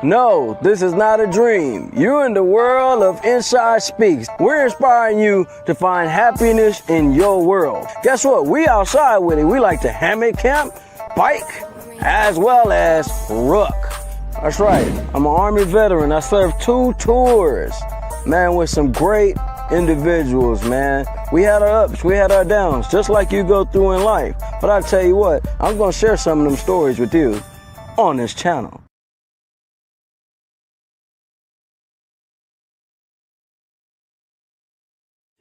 No, this is not a dream. You're in the world of Inside Speaks. We're inspiring you to find happiness in your world. Guess what? We outside with it. We like to hammock camp, bike, as well as ruck. That's right. I'm an Army veteran. I served 2 tours, man, with some great individuals, man. We had our ups, we had our downs, just like you go through in life. But I tell you what, I'm gonna share some of them stories with you on this channel.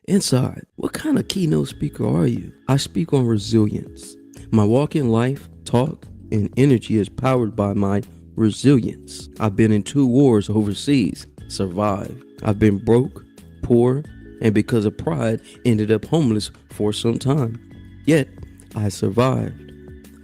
Inside, what kind of keynote speaker are you? I speak on resilience. My walk in life, talk, and energy is powered by my resilience. I've been in 2 wars overseas, survived. I've been broke, poor, and because of pride, ended up homeless for some time. Yet, I survived.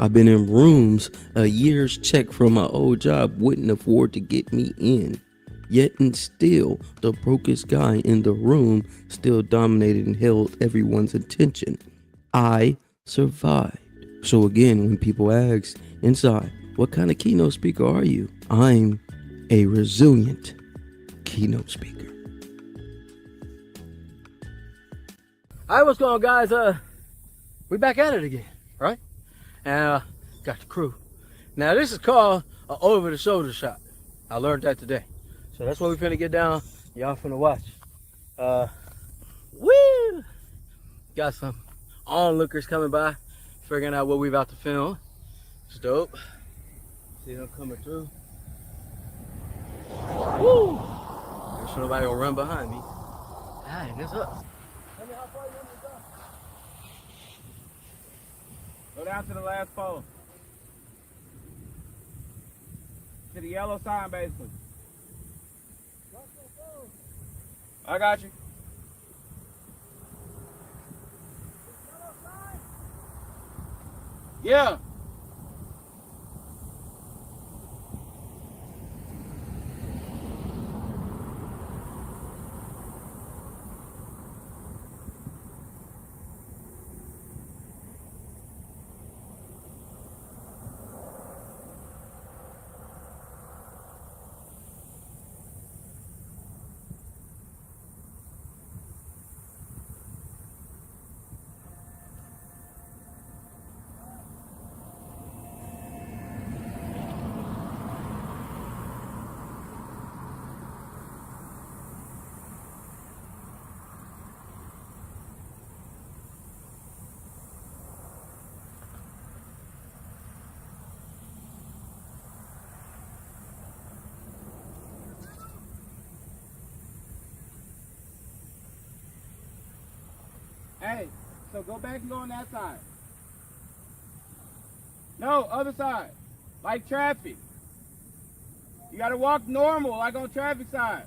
I've been in rooms a year's check from my old job wouldn't afford to get me in. Yet and still, the brokest guy in the room still dominated and held everyone's attention. I survived. So again, when people ask, Inside, what kind of keynote speaker are you? I'm a resilient keynote speaker. All right, what's going on, guys? We back at it again, right? And got the crew. Now, this is called an over-the-shoulder shot. I learned that today. So that's what we finna get down. Y'all finna watch. Woo! Got some onlookers coming by, figuring out what we about to film. It's dope. See them coming through. Woo! Make sure nobody gonna run behind me. Alright, that's up. Tell me how far you want me to go. Go down to the last pole. To the yellow sign, basically. I got you. Yeah. Hey, so go back and go on that side. No, other side. Like traffic. You gotta walk normal, like on traffic side.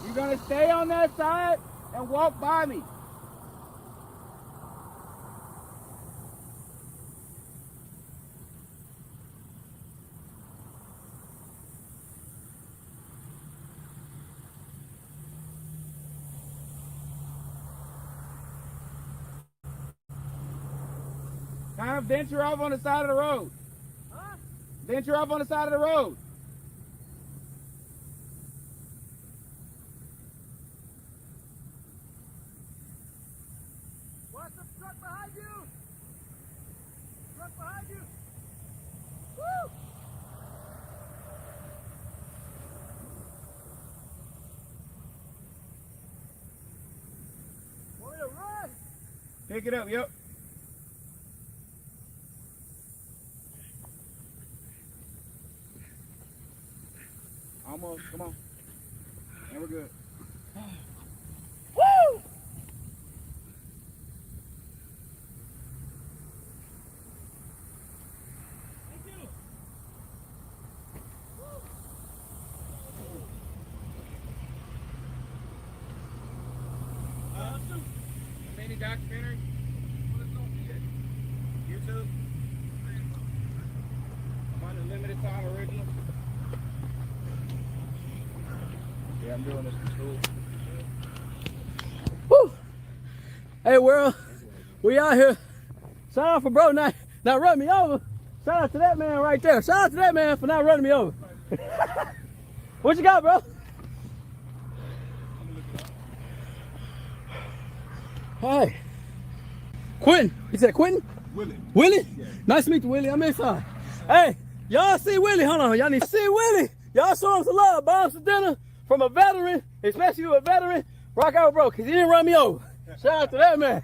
You're gonna stay on that side and walk by me. Kind of venture off on the side of the road. Huh? Venture off on the side of the road. Watch the truck behind you! Truck behind you! Woo! Want me to run? Pick it up, yep. Almost, come on. And we're good. Woo! A mini documentary? YouTube? I'm on the limited time original. Yeah, I'm doing this for school. Woo! Hey, world, we out here. Shout out for bro not running me over. Shout out to that man right there. Shout out to that man for not running me over. What you got, bro? Hey. Quentin. You said Quentin? Willie. Willie? Yeah. Nice to meet you, Willie. I'm inside. Hey, y'all see Willie? Hold on. Y'all need to see Willie. Y'all show him some love. Buy him some dinner from a veteran, especially you a veteran. Rock out, bro, because he didn't run me over. Shout out to that man.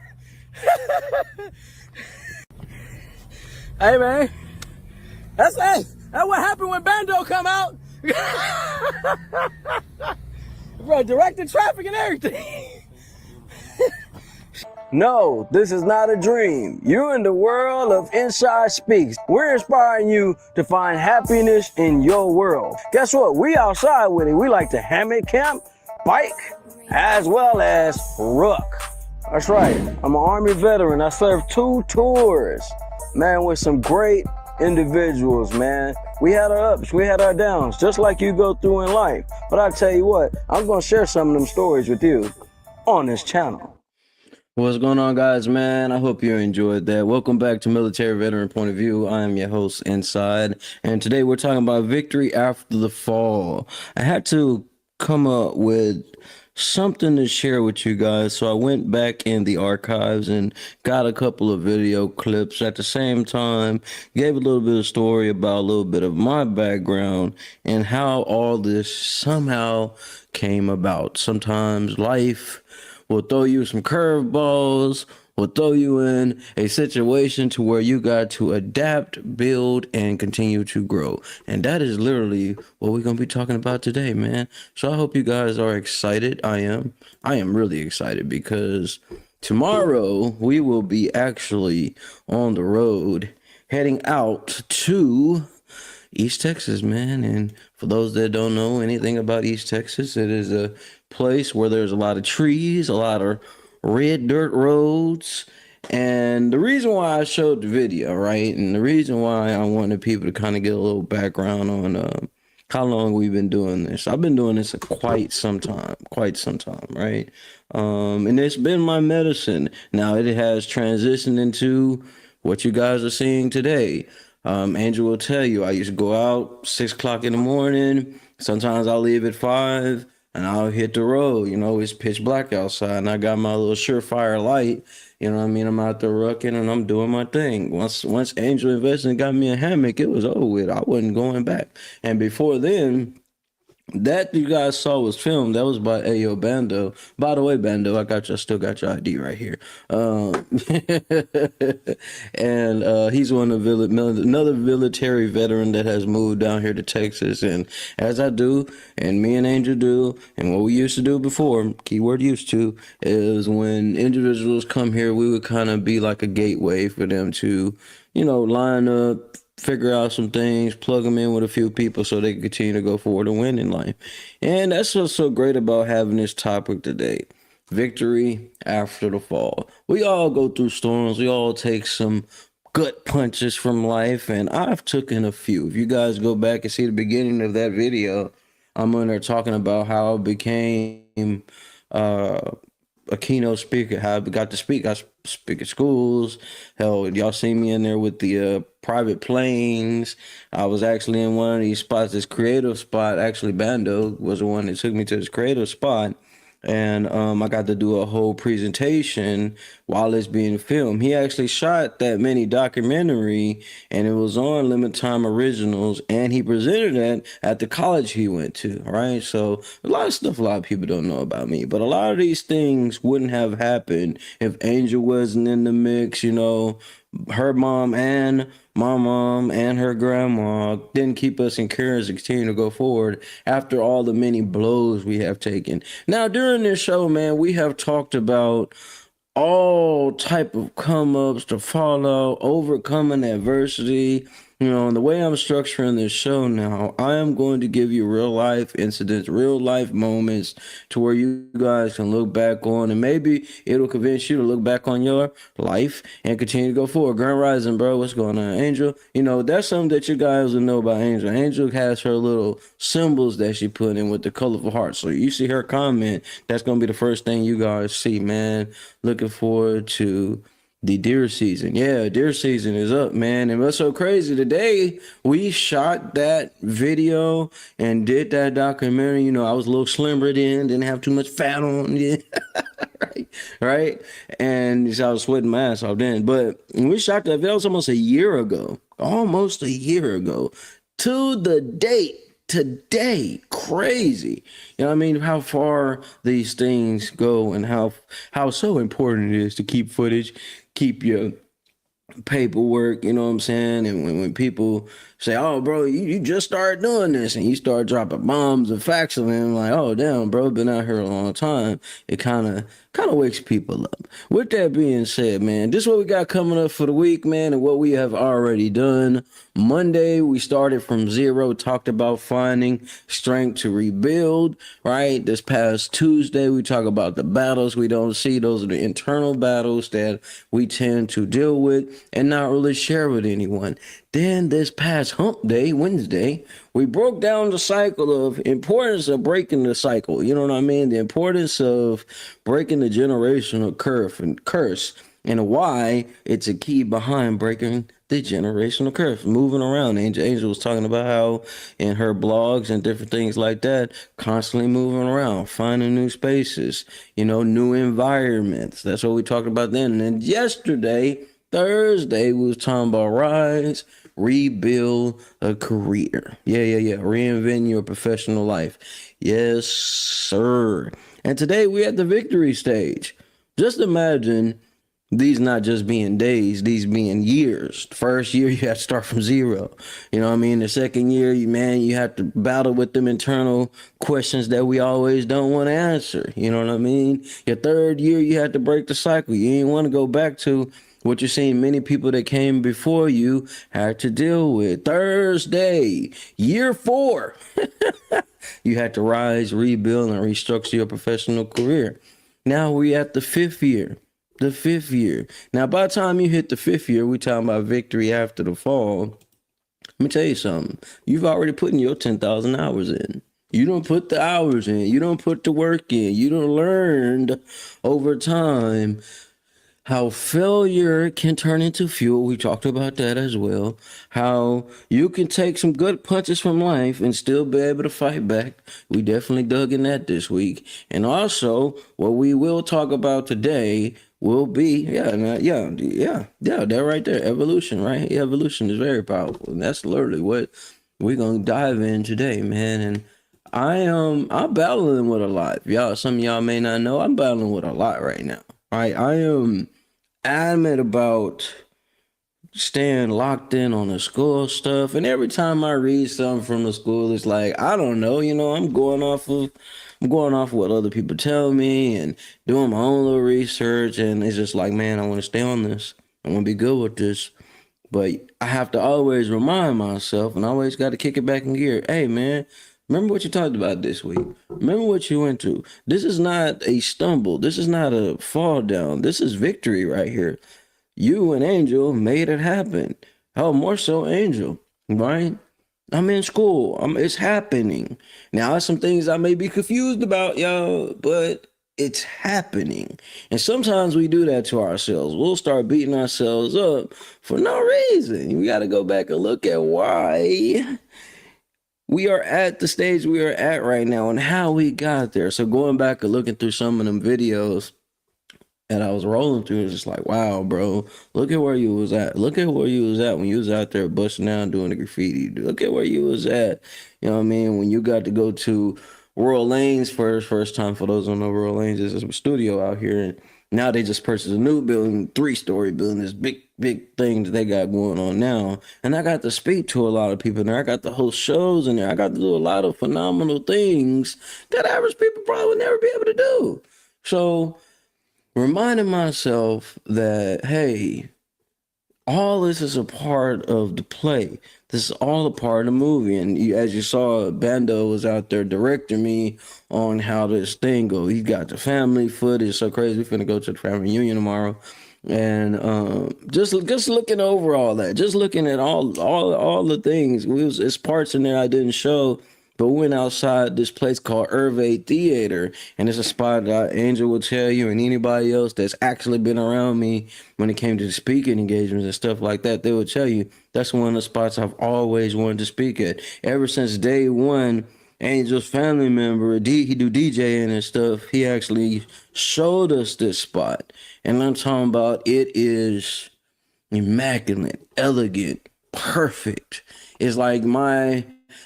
Hey, man. That's what happened when Bando come out. Bro, directing traffic and everything. No, this is not a dream. You're in the world of Inside Speaks. We're inspiring you to find happiness in your world. Guess what? We outside with it. We like to hammock camp, bike, as well as ruck. That's right. I'm an Army veteran. I served 2 tours, man, with some great individuals, man. We had our ups, we had our downs, just like you go through in life. But I tell you what, I'm going to share some of them stories with you on this channel. What's going on, guys, man? I hope you enjoyed that. Welcome back to Military Veteran Point of View. I am your host, Inside, and today we're talking about victory after the fall. I had to come up with something to share with you guys, so I went back in the archives and got a couple of video clips. At the same time, gave a little bit of story about a little bit of my background and how all this somehow came about. Sometimes life will throw you some curveballs, will throw you in a situation to where you got to adapt, build, and continue to grow. And that is literally what we're going to be talking about today, man. So I hope you guys are excited. I am really excited because tomorrow we will be actually on the road heading out to East Texas, man. And for those that don't know anything about East Texas, it is a place where there's a lot of trees, a lot of red dirt roads. And the reason why I showed the video, right, and the reason why I wanted people to kind of get a little background on how long we've been doing this. I've been doing this quite some time, right? And it's been my medicine. Now it has transitioned into what you guys are seeing today. Angel will tell you, I used to go out 6 o'clock in the morning. Sometimes I'll leave at 5 and I'll hit the road. You know, it's pitch black outside and I got my little Surefire light. You know what I mean? I'm out there rucking and I'm doing my thing. Once Angel invested and got me a hammock, it was over with. I wasn't going back. And before then, that you guys saw was filmed. That was by Ayo Bando. By the way, Bando, I still got your ID right here. And he's another military veteran that has moved down here to Texas. And as I do, and me and Angel do, and what we used to do before, keyword used to, is when individuals come here, we would kind of be like a gateway for them to, you know, line up, figure out some things, plug them in with a few people so they can continue to go forward and win in life. And that's what's so great about having this topic today. Victory after the fall. We all go through storms. We all take some gut punches from life, and I've taken a few. If you guys go back and see the beginning of that video, I'm in there talking about how I became a keynote speaker, how I got to speak. I speak at schools. Hell, y'all see me in there with the private planes. I was actually in one of these spots, this creative spot. Actually, Bando was the one that took me to this creative spot. And I got to do a whole presentation while it's being filmed. He actually shot that mini documentary, and it was on Limited Time Originals, and he presented it at the college he went to, right? So a lot of stuff a lot of people don't know about me, but a lot of these things wouldn't have happened if Angel wasn't in the mix. You know, her mom and my mom and her grandma didn't keep us encouraged to continue to go forward after all the many blows we have taken. Now, during this show, man, we have talked about all type of come-ups, to fallout, overcoming adversity, You know, and the way I'm structuring this show now, I am going to give you real life incidents, real life moments to where you guys can look back on, and maybe it'll convince you to look back on your life and continue to go forward. Grand Rising, bro, what's going on? Angel, you know, that's something that you guys will know about Angel. Angel has her little symbols that she put in with the colorful hearts. So you see her comment, that's going to be the first thing you guys see, man. Looking forward to the deer season. Yeah, deer season is up, man. And what's so crazy, today we shot that video and did that documentary. You know, I was a little slimmer then, didn't have too much fat on. Yeah. right? And so I was sweating my ass off then. But when we shot that video, it was almost a year ago. Almost a year ago. To the date. Today, crazy. You know what I mean? How far these things go and how so important it is to keep footage, keep your paperwork, you know what I'm saying? And when people say, oh, bro, you just started doing this, and you start dropping bombs and facts on them, like, oh, damn, bro, been out here a long time, it kind of wakes people up. With that being said, man, this is what we got coming up for the week, man, and what we have already done. Monday, we started from zero, talked about finding strength to rebuild, right? This past Tuesday, we talk about the battles we don't see. Those are the internal battles that we tend to deal with and not really share with anyone. Then this past hump day, Wednesday, we broke down the cycle of importance of breaking the cycle. You know what I mean? The importance of breaking the generational curse and why it's a key behind breaking the generational curse. Moving around. Angel was talking about how in her blogs and different things like that, constantly moving around, finding new spaces, you know, new environments. That's what we talked about then. And then yesterday, Thursday, we was talking about rise, rebuild a career. Yeah. Reinvent your professional life. Yes, sir. And today we at the victory stage. Just imagine these not just being days, these being years. The first year, you have to start from zero. You know what I mean? The second year, you have to battle with them internal questions that we always don't want to answer. You know what I mean? Your third year, you have to break the cycle. You ain't want to go back to what you're seeing many people that came before you had to deal with. Thursday, year 4, you had to rise, rebuild, and restructure your professional career. Now we at the 5th year. The 5th year. Now, by the time you hit the 5th year, we talking about victory after the fall. Let me tell you something. You've already put in your 10,000 hours in. You don't put the hours in. You don't put the work in. You don't learned over time how failure can turn into fuel. We talked about that as well. How you can take some good punches from life and still be able to fight back. We definitely dug in that this week. And also, what we will talk about today will be, that right there, evolution, right? Evolution is very powerful. And that's literally what we're going to dive in today, man. And I'm battling with a lot. Y'all, some of y'all may not know, I'm battling with a lot right now. Right? I am adamant about staying locked in on the school stuff. And every time I read something from the school, it's like, I don't know, I'm going off of what other people tell me and doing my own little research. And it's just like, man, I want to stay on this. I want to be good with this. But I have to always remind myself, and I always got to kick it back in gear. Hey, man, remember what you talked about this week. Remember what you went through. This is not a stumble. This is not a fall down. This is victory right here. You and Angel made it happen. Hell, more so Angel, right? I'm in school. It's happening. Now, there's some things I may be confused about, y'all, but it's happening. And sometimes we do that to ourselves. We'll start beating ourselves up for no reason. We got to go back and look at why we are at the stage we are at right now and how we got there. So going back and looking through some of them videos that I was rolling through, it's just like, wow, bro, look at where you was at. Look at where you was at when you was out there busting down doing the graffiti. Look at where you was at. You know what I mean? When you got to go to Royal Lanes first time. For those who don't know, Royal Lanes is a studio out here. And now they just purchased a new building, 3-story building, this big thing that they got going on now. And I got to speak to a lot of people in there. I got to host shows in there. I got to do a lot of phenomenal things that average people probably would never be able to do. So reminding myself that, hey, all this is a part of the play. This is all a part of the movie. And as you saw, Bando was out there directing me on how this thing go. He got the family footage. So crazy. We're finna go to the family reunion tomorrow. And just looking over all that, just looking at all the things. It's parts in there I didn't show. But we went outside this place called Hervé Theater, and it's a spot that Angel will tell you, and anybody else that's actually been around me when it came to speaking engagements and stuff like that, they will tell you that's one of the spots I've always wanted to speak at. Ever since day one, Angel's family member, he do DJing and stuff, he actually showed us this spot. And I'm talking about it is immaculate, elegant, perfect.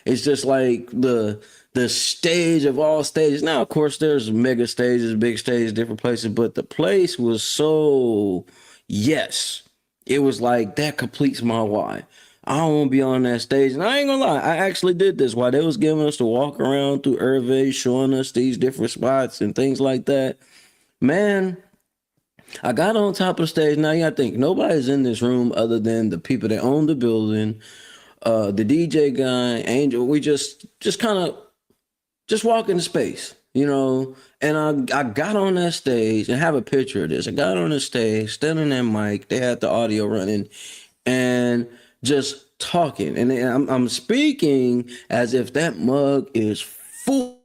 It's just like the stage of all stages. Now, of course, there's mega stages, big stages, different places, but the place was so, yes, it was like that completes my why. I don't want to be on that stage. And I ain't gonna lie, I actually did this while they was giving us to walk around through Hervé, showing us these different spots and things like that. Man, I got on top of the stage. Now you gotta think, nobody's in this room other than the people that own the building, the DJ guy, Angel. We just kind of just walk into space, you know. And I got on that stage, and have a picture of this. I got on the stage, standing that mic. They had the audio running, and just talking. And I'm speaking as if that mug is full,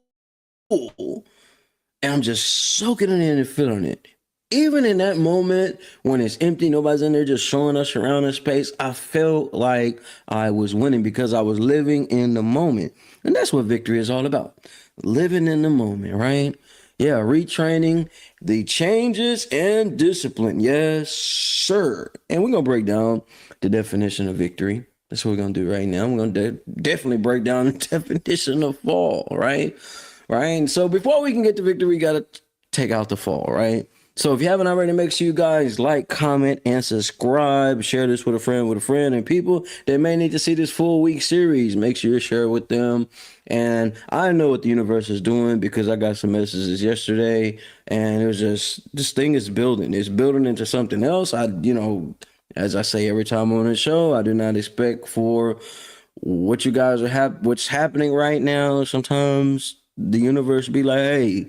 and I'm just soaking it in and feeling it. Even in that moment when it's empty, nobody's in there just showing us around the space, I felt like I was winning because I was living in the moment. And that's what victory is all about. Living in the moment, right? Yeah, retraining the changes and discipline. Yes, sir. And we're going to break down the definition of victory. That's what we're going to do right now. I'm going to definitely break down the definition of fall, right? Right? And so before we can get to victory, we got to take out the fall, right? So if you haven't already, make sure you guys like, comment, and subscribe. Share this with a friend, and people that may need to see this full week series, make sure you share it with them. And I know what the universe is doing because I got some messages yesterday, and it was just, this thing is building. It's building into something else. As I say every time on the show, I do not expect for what you guys are what's happening right now. Sometimes the universe be like, hey,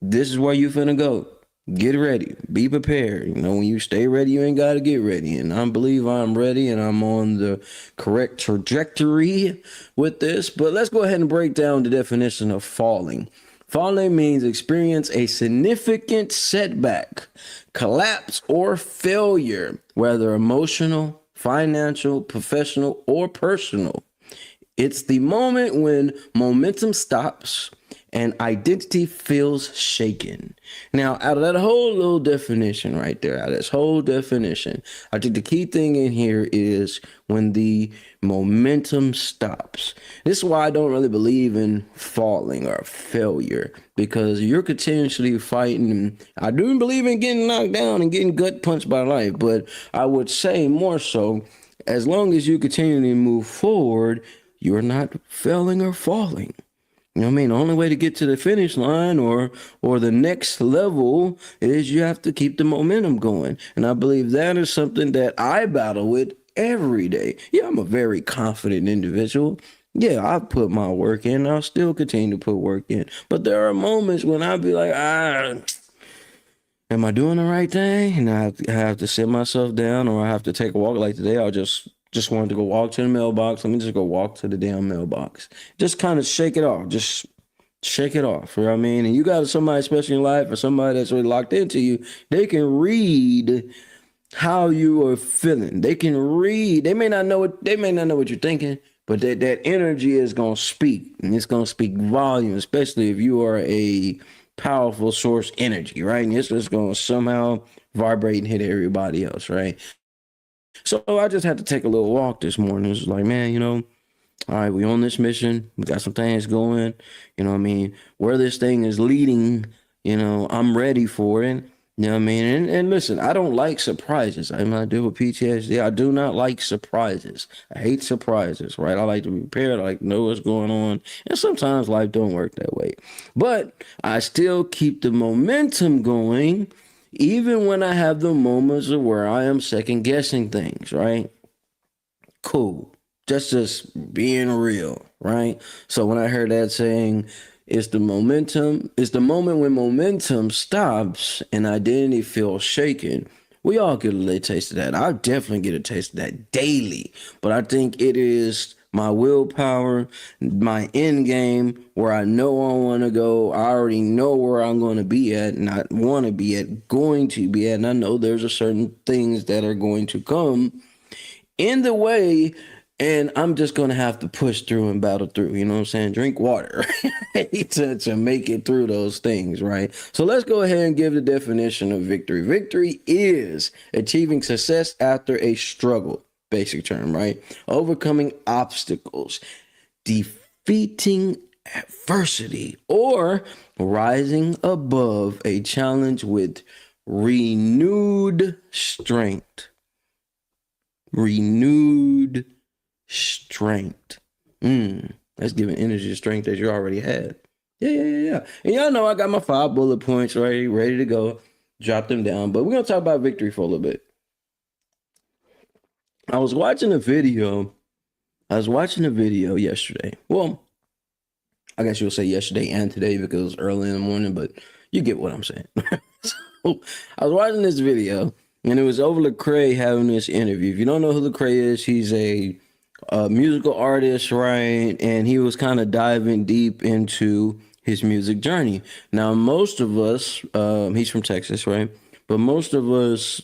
this is where you finna go. Get ready. Be prepared. You know, when you stay ready, you ain't got to get ready. And I believe I'm ready and I'm on the correct trajectory with this. But let's go ahead and break down the definition of falling. Falling means experience a significant setback, collapse, or failure, whether emotional, financial, professional, or personal. It's the moment when momentum stops and identity feels shaken. Now, out of that whole little definition right there, out of this whole definition, I think the key thing in here is when the momentum stops. This is why I don't really believe in falling or failure, because you're continuously fighting. I do believe in getting knocked down and getting gut punched by life, but I would say more so, as long as you continually move forward, you're not failing or falling. You know what I mean? The only way to get to the finish line or the next level is you have to keep the momentum going. And I believe that is something that I battle with every day. Yeah, I'm a very confident individual. Yeah, I put my work in. I'll still continue to put work in. But there are moments when I'll be like, am I doing the right thing? And I have to sit myself down, or I have to take a walk. Like today, I just wanted to go walk to the mailbox. Let me just go walk to the damn mailbox. Just kind of shake it off. Just shake it off. You know what I mean? And you got somebody, especially in life, or somebody that's really locked into you, they can read how you are feeling. They can read. They may not know what you're thinking, but that energy is gonna speak. And it's gonna speak volume, especially if you are a powerful source energy, right? And it's just gonna somehow vibrate and hit everybody else, right? So I just had to take a little walk this morning. It's like, man, all right, we on this mission. We got some things going. You know what I mean? Where this thing is leading, I'm ready for it. You know what I mean? And listen, I don't like surprises. I'm not dealing with PTSD. I do not like surprises. I hate surprises, right? I like to be prepared. I like to know what's going on. And sometimes life don't work that way. But I still keep the momentum going even when I have the moments of where I am second guessing things, right? Cool. That's just being real, right? So when I heard that saying, it's the moment when momentum stops and identity feels shaken. We all get a little taste of that. I definitely get a taste of that daily. But I think it is my willpower, my end game, where I know I want to go. I already know where I'm going to be at, and I want to be at, going to be at. And I know there's a certain things that are going to come in the way, and I'm just going to have to push through and battle through. You know what I'm saying? Drink water to make it through those things, right? So let's go ahead and give the definition of victory. Victory is achieving success after a struggle, basic term, right? Overcoming obstacles, defeating adversity, or rising above a challenge with renewed strength. Renewed strength. That's giving energy to strength that you already had. Yeah. And y'all know I got my 5 bullet points ready to go. Drop them down. But we're gonna talk about victory for a little bit. I was watching a video yesterday. Well, I guess you'll say yesterday and today because it was early in the morning, but you get what I'm saying. So I was watching this video, and it was over Lecrae having this interview. If you don't know who Lecrae is, he's a musical artist, right? And he was kind of diving deep into his music journey. Now, most of us, he's from Texas, right? But most of us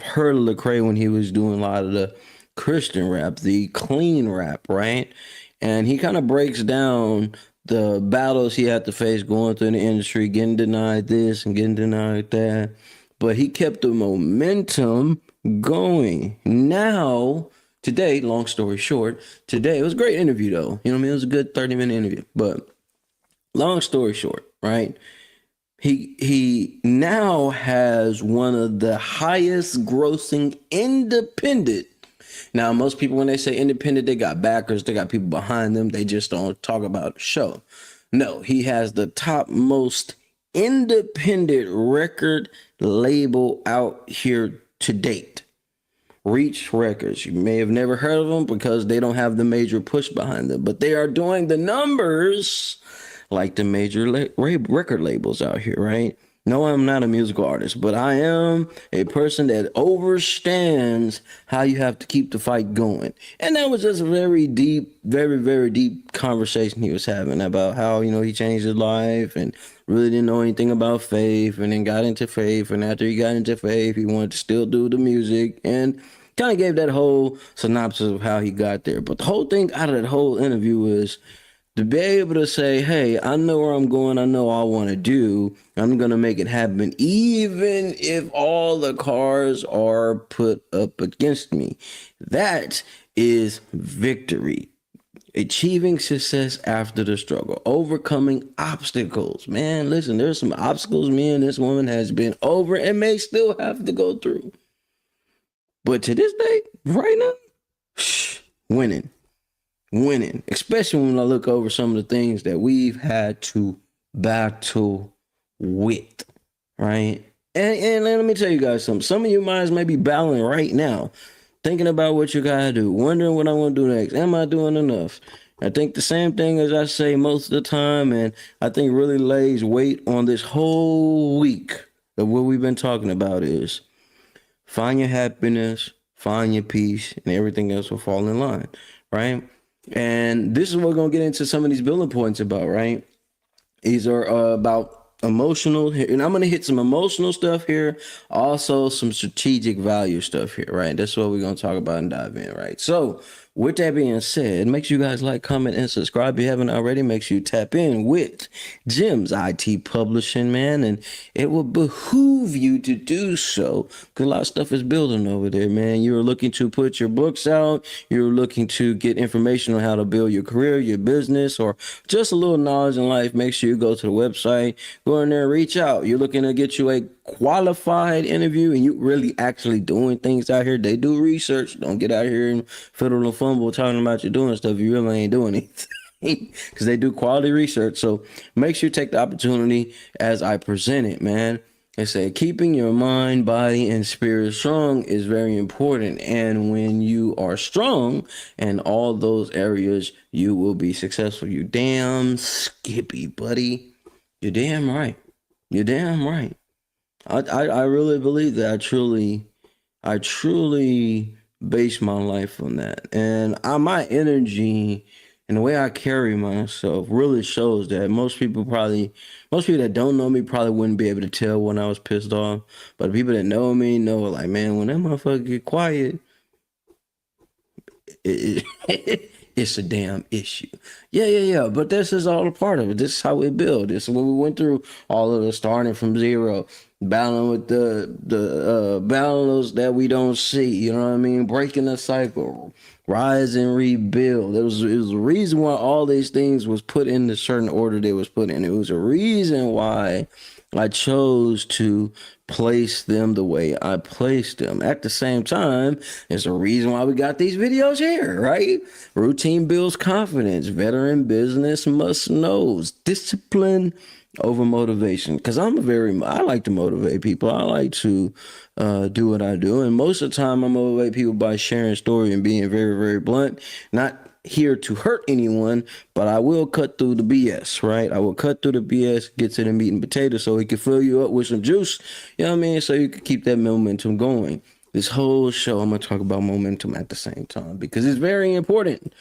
heard of Lecrae when he was doing a lot of the Christian rap, the clean rap, right? And he kind of breaks down the battles he had to face going through the industry, getting denied this and getting denied that. But he kept the momentum going. Now, today, long story short, today, it was a great interview though. You know what I mean? It was a good 30-minute interview. But long story short, right? He now has one of the highest grossing independent. Now, most people, when they say independent, they got backers, they got people behind them. They just don't talk about the show. No, he has the top most independent record label out here to date. Reach Records. You may have never heard of them because they don't have the major push behind them, but they are doing the numbers like the major record labels out here, right? No, I'm not a musical artist, but I am a person that understands how you have to keep the fight going. And that was just a very deep, very, very deep conversation he was having about how, you know, he changed his life and really didn't know anything about faith, and then got into faith. And after he got into faith, he wanted to still do the music, and kind of gave that whole synopsis of how he got there. But the whole thing out of that whole interview is to be able to say, hey, I know where I'm going. I know what I want to do. I'm going to make it happen, even if all the cards are put up against me. That is victory. Achieving success after the struggle. Overcoming obstacles. Man, listen, there's some obstacles me and this woman has been over and may still have to go through. But to this day, right now, winning, especially when I look over some of the things that we've had to battle with, right? And let me tell you guys something. Some of you minds may be battling right now, thinking about what you gotta do, wondering what I want to do next. Am I doing enough? I think the same thing as I say most of the time, and I think really lays weight on this whole week of what we've been talking about is find your happiness, find your peace, and everything else will fall in line, right? And this is what we're going to get into some of these bullet points about, right? These are about emotional, and I'm going to hit some emotional stuff here, also some strategic value stuff here, right? That's what we're going to talk about and dive in, right? So with that being said, make sure you guys like, comment, and subscribe if you haven't already. Make sure you tap in with Jim's IT Publishing, man, and it will behoove you to do so because a lot of stuff is building over there, man. You're looking to put your books out. You're looking to get information on how to build your career, your business, or just a little knowledge in life. Make sure you go to the website, go in there, reach out. You're looking to get you a qualified interview and you really actually doing things out here. They do research. Don't get out here and fiddle and fumble talking about you doing stuff you really ain't doing anything because they do quality research. So make sure you take the opportunity as I present it, man. It said keeping your mind, body, and spirit strong is very important. And when you are strong in all those areas, you will be successful. You damn skippy, buddy. You're damn right. You're damn right. I really believe that. I truly base my life on that. And my energy and the way I carry myself really shows that most people that don't know me probably wouldn't be able to tell when I was pissed off. But the people that know me know, like, man, when that motherfucker get quiet, it's a damn issue. Yeah. But this is all a part of it. This is how we build. This is what we went through. All of the starting from zero, battling with the battles that we don't see. You know what I mean? Breaking the cycle, rise and rebuild. It was a reason why all these things was put in the certain order they was put in. It was a reason why I chose to place them the way I placed them. At the same time, there's a reason why we got these videos here, right? Routine builds confidence. Veteran business must knows. Discipline over motivation. Because I like to motivate people. I like to do what I do. And most of the time, I motivate people by sharing story and being very, very blunt. Not here to hurt anyone, but I will cut through the BS, right? I will cut through the BS, get to the meat and potatoes so he can fill you up with some juice, you know what I mean? So you can keep that momentum going. This whole show, I'm going to talk about momentum at the same time because it's very important,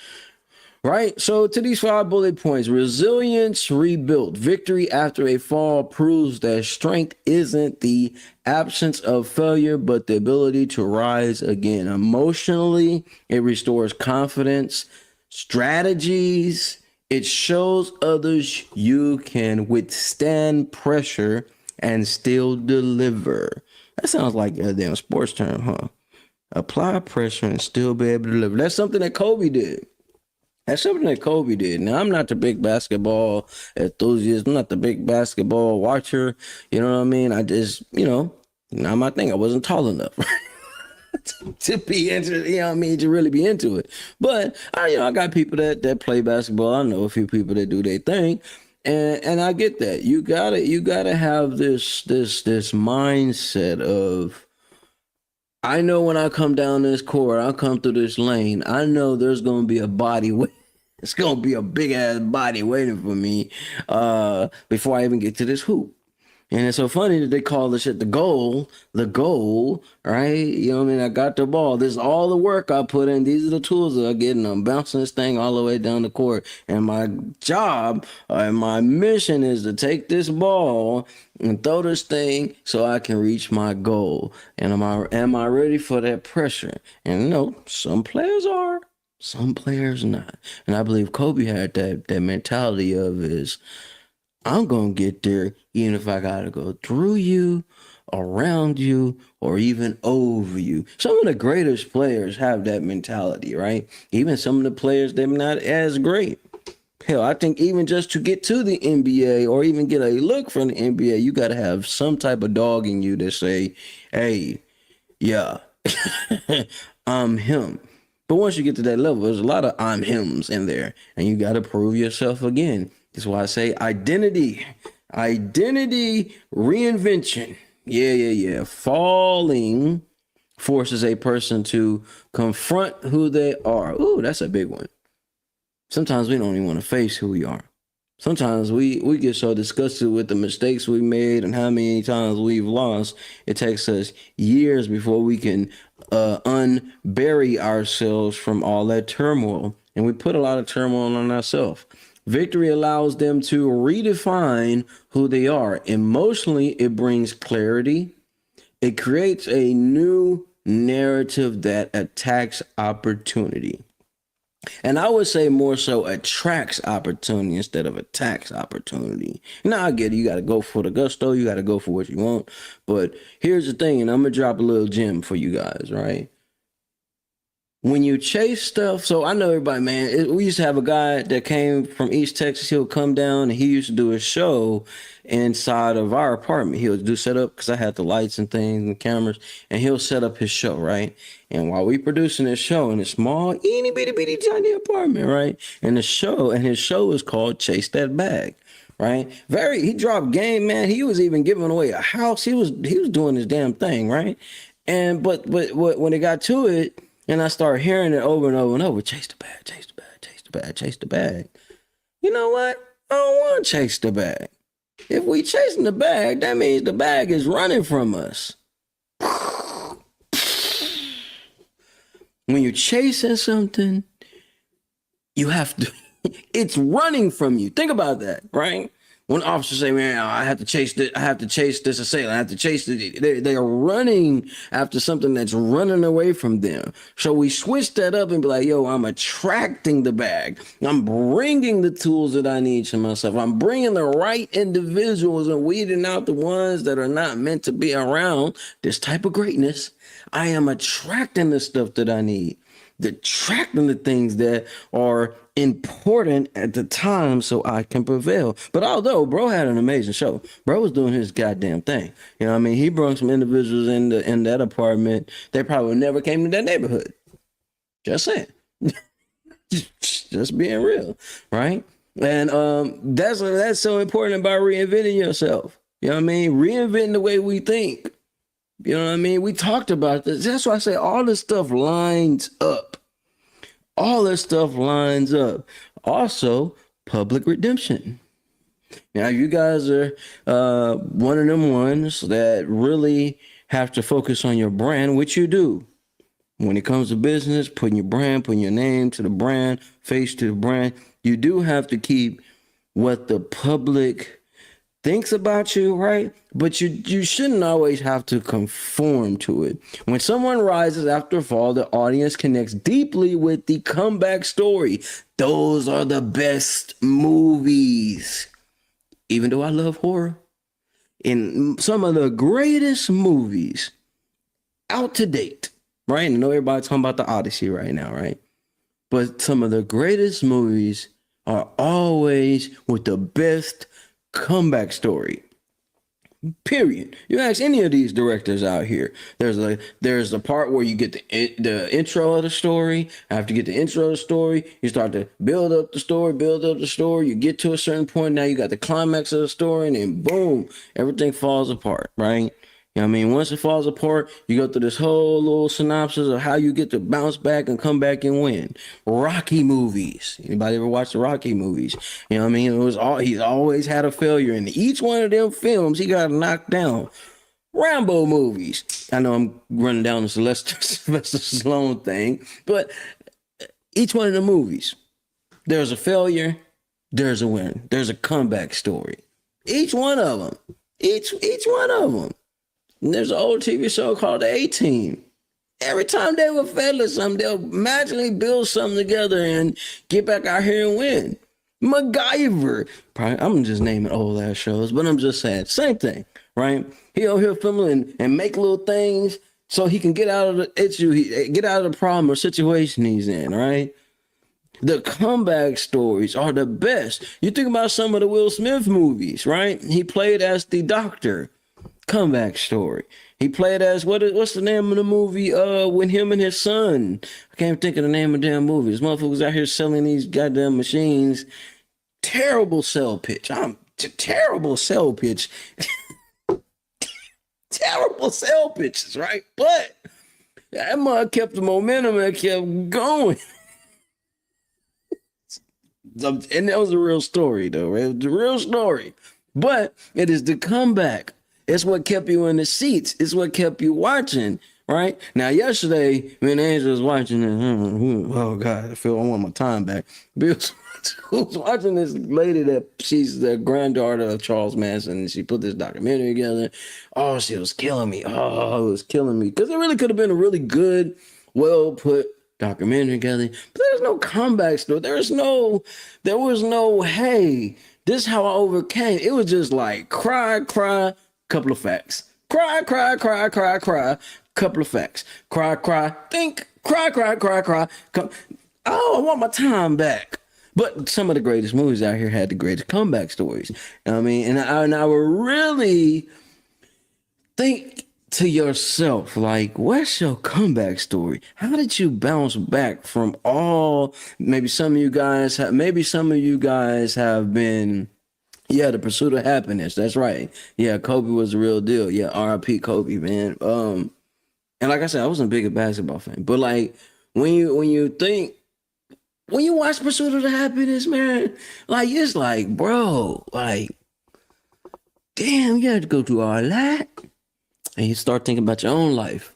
right? So to these 5 bullet points: resilience rebuilt. Victory after a fall proves that strength isn't the absence of failure, but the ability to rise again. Emotionally, it restores confidence. Strategies, it shows others you can withstand pressure and still deliver. That sounds like a damn sports term, huh? Apply pressure and still be able to deliver. That's something that Kobe did. Now, I'm not the big basketball enthusiast. I'm not the big basketball watcher. You know what I mean? I just, not my thing. I wasn't tall enough to be into, to really be into it. But I got people that play basketball. I know a few people that do their thing, and I get that. You gotta have this mindset of, I know when I come down this court, I'll come through this lane, I know there's gonna be a body waiting. It's gonna be a big ass body waiting for me before I even get to this hoop. And it's so funny that they call this shit the goal, right? You know what I mean? I got the ball. This is all the work I put in. These are the tools that I get, and I'm bouncing this thing all the way down the court. And my job and my mission is to take this ball and throw this thing so I can reach my goal. And am I ready for that pressure? And some players are, some players not. And I believe Kobe had that mentality of I'm going to get there even if I got to go through you, around you, or even over you. Some of the greatest players have that mentality, right? Even some of the players that are not as great. Hell, I think even just to get to the NBA or even get a look from the NBA, you got to have some type of dog in you that say, hey, yeah, I'm him. But once you get to that level, there's a lot of I'm hims in there, and you got to prove yourself again. That's why I say identity reinvention. Yeah. Falling forces a person to confront who they are. Ooh, that's a big one. Sometimes we don't even want to face who we are. Sometimes we get so disgusted with the mistakes we made and how many times we've lost. It takes us years before we can unbury ourselves from all that turmoil. And we put a lot of turmoil on ourselves. Victory allows them to redefine who they are. Emotionally, it brings clarity. It creates a new narrative that attacks opportunity. And I would say more so attracts opportunity instead of attacks opportunity. Now, I get it. You got to go for the gusto. You got to go for what you want. But here's the thing, and I'm going to drop a little gem for you guys, right? When you chase stuff, so I know everybody, man, we used to have a guy that came from East Texas. He'll come down and he used to do a show inside of our apartment. He'll do set up because I had the lights and things and cameras, and he'll set up his show, right? And while we producing this show in a small, itty bitty tiny apartment, right? And his show is called Chase That Bag, right? He dropped game, man. He was even giving away a house. He was doing his damn thing, right? And but when it got to it, and I started hearing it over and over and over, chase the bag, chase the bag, chase the bag, chase the bag. You know what? I don't want to chase the bag. If we chasing the bag, that means the bag is running from us. When you're chasing something, you have to, it's running from you. Think about that, right? When officers say, man, I have to chase this assailant, I have to chase it. They are running after something that's running away from them. So we switch that up and be like, yo, I'm attracting the bag. I'm bringing the tools that I need to myself. I'm bringing the right individuals and weeding out the ones that are not meant to be around this type of greatness. I am attracting the stuff that I need. Attracting the things that are important at the time so I can prevail. But although bro had an amazing show, bro was doing his goddamn thing. You know what I mean? He brought some individuals in that apartment. They probably never came to that neighborhood. Just saying. Just being real, right? And that's so important about reinventing yourself. You know what I mean? Reinventing the way we think. You know what I mean? We talked about this. That's why I say all this stuff lines up. All this stuff lines up. Also, public redemption. Now, you guys are one of them ones that really have to focus on your brand, which you do. When it comes to business, putting your brand, putting your name to the brand, face to the brand, you do have to keep what the public thinks about you, right? But you shouldn't always have to conform to it. When someone rises after a fall, the audience connects deeply with the comeback story. Those are the best movies. Even though I love horror, in some of the greatest movies out to date, right? I know everybody's talking about the Odyssey right now, right? But some of the greatest movies are always with the best comeback story. Period. You ask any of these directors out here, there's the part where you get the intro of the story. After you get the intro of the story, you start to build up the story. You get to a certain point, now you got the climax of the story, and then boom, everything falls apart, right? You know what I mean? Once it falls apart, you go through this whole little synopsis of how you get to bounce back and come back and win. Rocky movies. Anybody ever watch the Rocky movies? You know what I mean? He's always had a failure in each one of them films. He got knocked down. Rambo movies. I know I'm running down the Sylvester Stallone thing, but each one of the movies, there's a failure, there's a win, there's a comeback story. Each one of them. Each one of them. And there's an old TV show called The A-Team. Every time they would fail at something, they'll magically build something together and get back out here and win. MacGyver. Probably, I'm just naming old ass shows, but I'm just saying, same thing, right? He'll film and make little things so he can get out of the issue, get out of the problem or situation he's in, right? The comeback stories are the best. You think about some of the Will Smith movies, right? He played as the doctor. Comeback story. He played as what's the name of the movie? When him and his son. I can't think of the name of the damn movie. This motherfucker's out here selling these goddamn machines. Terrible sell pitch. Terrible sell pitch. Terrible sell pitches, right? But that mother kept the momentum and kept going. And that was a real story, though, right? It was a real story. But it is the comeback. It's what kept you in the seats. It's what kept you watching, right? Now, yesterday, when Angel was watching it, oh, God, I want my time back. Bill was watching this lady that she's the granddaughter of Charles Manson, and she put this documentary together. Oh, she was killing me. Oh, it was killing me. Because it really could have been a really good, well-put documentary together. But there's no comeback story. There was no, hey, this is how I overcame. It was just like cry, couple of facts. Cry, couple of facts. Cry, think, cry. Oh, I want my time back. But some of the greatest movies out here had the greatest comeback stories. You know what I mean? And I would really think to yourself, like, what's your comeback story? How did you bounce back from maybe some of you guys have been Yeah, the pursuit of happiness. That's right. Yeah, Kobe was the real deal. Yeah, R.I.P. Kobe, man. And like I said, I wasn't a big basketball fan, but like when you watch Pursuit of the Happiness, man, like it's like, bro, like, damn, you had to go through all that, and you start thinking about your own life.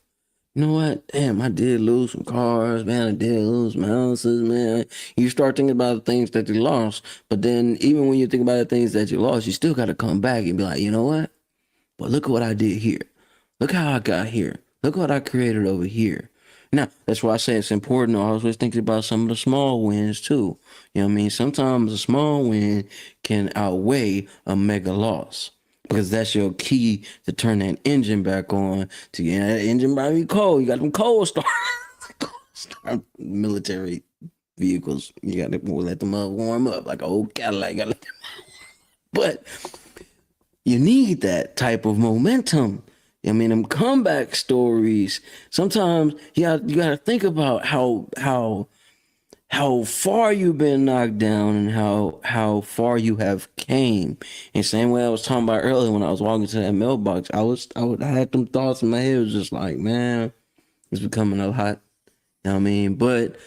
You know what? Damn, I did lose some cars, man. I did lose some houses, man. You start thinking about the things that you lost, but then even when you think about the things that you lost, you still got to come back and be like, you know what? But look at what I did here. Look how I got here. Look what I created over here. Now, that's why I say it's important to always think about some of the small wins too. You know what I mean? Sometimes a small win can outweigh a mega loss because that's your key to turn that engine back on. To get that engine might be cold. You got them cold start, military vehicles. You got to let them warm up like an old Cadillac. But you need that type of momentum. I mean, them comeback stories. Sometimes you got to think about how far you've been knocked down and how far you have came. And same way I was talking about earlier when I was walking to that mailbox, I had them thoughts in my head. It was just like, man, it's becoming a lot. You know what I mean? But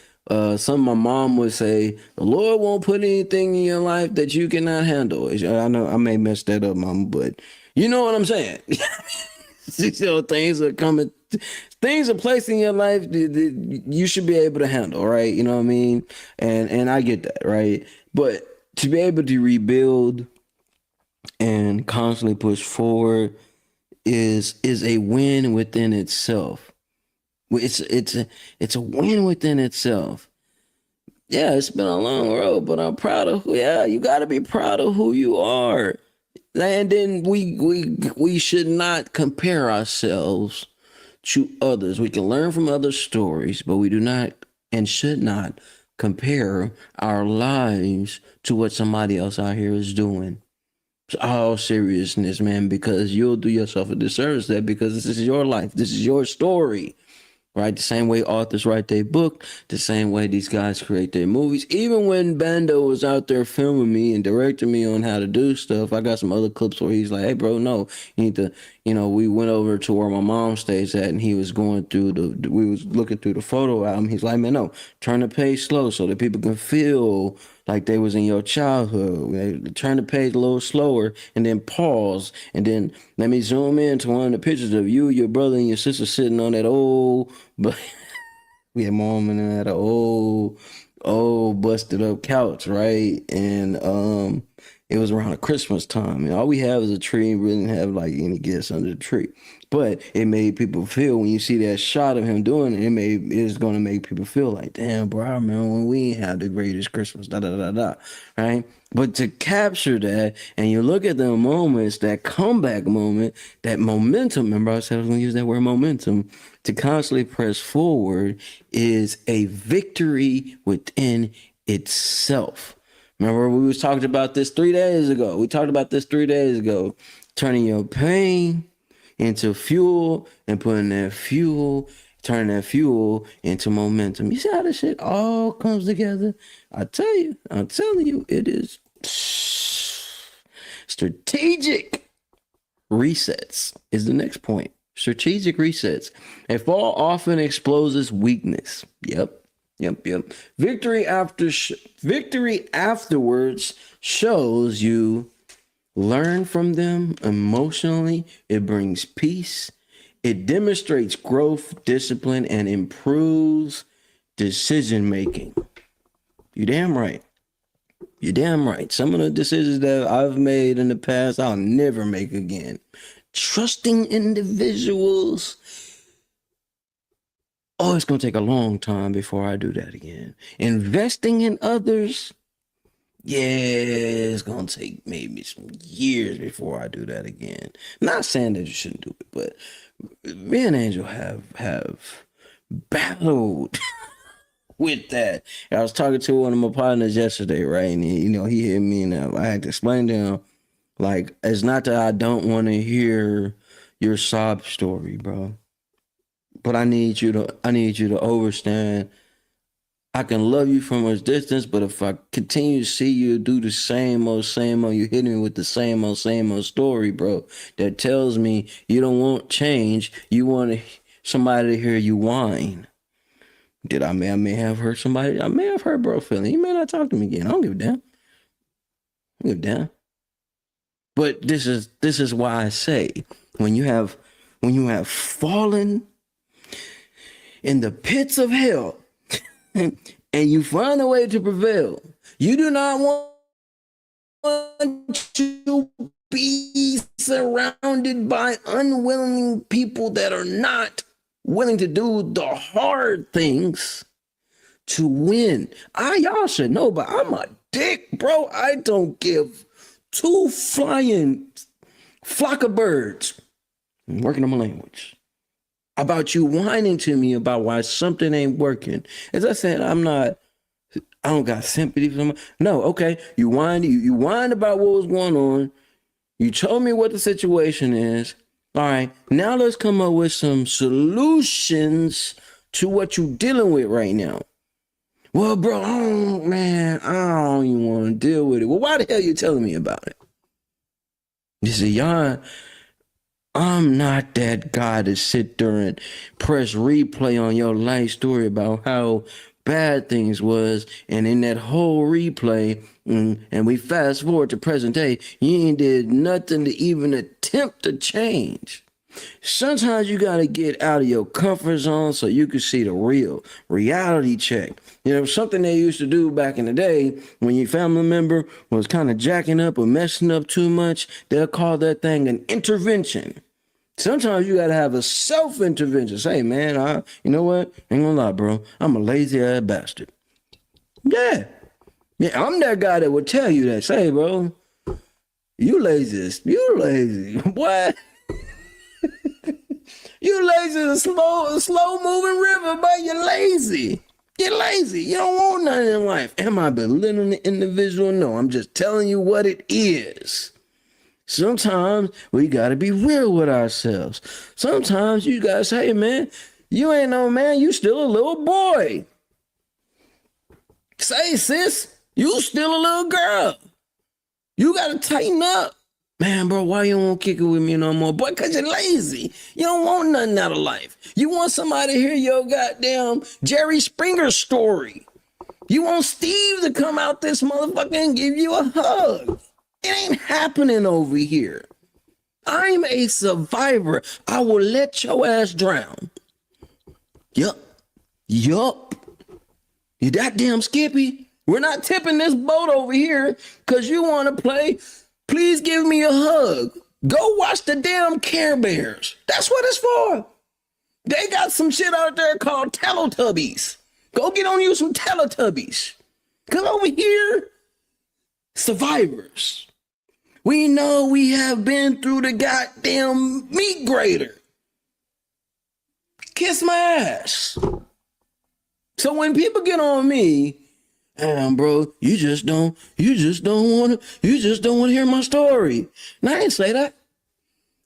something my mom would say, the Lord won't put anything in your life that you cannot handle. I know I may mess that up, mom, but you know what I'm saying. You know, things are coming, things are placed in your life that you should be able to handle, right? You know what I mean? And I get that, right? But to be able to rebuild and constantly push forward is a win within itself. It's a win within itself. Yeah, it's been a long road, but I'm proud of you got to be proud of who you are. And then we should not compare ourselves to others. We can learn from other stories, but we do not and should not compare our lives to what somebody else out here is doing. It's all seriousness, man, because you'll do yourself a disservice there because this is your life. This is your story. Right? The same way authors write their book, the same way these guys create their movies. Even when Bando was out there filming me and directing me on how to do stuff, I got some other clips where he's like, hey, bro, no, you need to, we went over to where my mom stays at and he was going through we was looking through the photo album. He's like, man, no, turn the page slow so that people can feel like they was in your childhood. Turn the page a little slower and then pause and then let me zoom in to one of the pictures of you, your brother, and your sister sitting on that old, but we had mom and that old busted up couch, right? And it was around the Christmas time, and all we have is a tree. We didn't have like any gifts under the tree, but it made people feel when you see that shot of him doing it. It's gonna make people feel like, damn, bro, I remember when we didn't have the greatest Christmas, right? But to capture that, and you look at the moments, that comeback moment, that momentum. Remember, I said I was gonna use that word momentum. To constantly press forward is a victory within itself. Remember, we was talking about this 3 days ago. Turning your pain into fuel and turning that fuel into momentum. You see how this shit all comes together? I'm telling you, it is strategic resets is the next point. Strategic resets. A fall often exposes weakness. Yep. Victory afterwards shows you learn from them emotionally. It brings peace. It demonstrates growth, discipline, and improves decision making. You're damn right. Some of the decisions that I've made in the past, I'll never make again. Trusting individuals. Oh, it's going to take a long time before I do that again. Investing in others. Yeah, it's going to take maybe some years before I do that again. Not saying that you shouldn't do it, but me and Angel have battled with that. I was talking to one of my partners yesterday, right? And he hit me and I had to explain to him, like, it's not that I don't want to hear your sob story, bro. But I need you to understand. I can love you from a distance, but if I continue to see you do the same old, you hit me with the same old story, bro, that tells me you don't want change. You want somebody to hear you whine. I may have hurt somebody. I may have hurt bro feeling. He may not talk to me again. I don't give a damn. I don't give a damn. But this is why I say when you have fallen in the pits of hell and you find a way to prevail, you do not want to be surrounded by unwilling people that are not willing to do the hard things to win. Y'all should know, but I'm a dick, bro. I don't give two flying flock of birds. I'm working on my language. About you whining to me about why something ain't working. As I said, I don't got sympathy for someone. No, okay. You whined about what was going on. You told me what the situation is. All right, now let's come up with some solutions to what you're dealing with right now. Well, bro, I don't even want to deal with it. Well, why the hell are you telling me about it? You see, y'all, I'm not that guy to sit there and press replay on your life story about how bad things was, and in that whole replay, and we fast forward to present day, you ain't did nothing to even attempt to change. Sometimes you got to get out of your comfort zone so you can see the real reality check. You know, something they used to do back in the day when your family member was kind of jacking up or messing up too much, they'll call that thing an intervention. Sometimes you got to have a self-intervention. Say, man, you know what? Ain't gonna lie, bro. I'm a lazy ass bastard. Yeah, I'm that guy that would tell you that. Say, bro, you lazy. What? You lazy as a slow moving river, but you're lazy. You're lazy. You don't want nothing in life. Am I belittling the individual? No, I'm just telling you what it is. Sometimes we got to be real with ourselves. Sometimes you got to say, hey, man, you ain't no man. You still a little boy. Say, sis, you still a little girl. You got to tighten up. Man, bro, why you don't want to kick it with me no more? Boy, because you're lazy. You don't want nothing out of life. You want somebody to hear your goddamn Jerry Springer story. You want Steve to come out this motherfucker and give you a hug. It ain't happening over here. I'm a survivor. I will let your ass drown. Yup. You that damn Skippy? We're not tipping this boat over here because you want to play. Please give me a hug. Go watch the damn Care Bears. That's what it's for. They got some shit out there called Teletubbies. Go get on you some Teletubbies. Because over here, survivors. We know we have been through the goddamn meat grater. Kiss my ass. So when people get on me, bro, you just don't want to hear my story. And I didn't say that.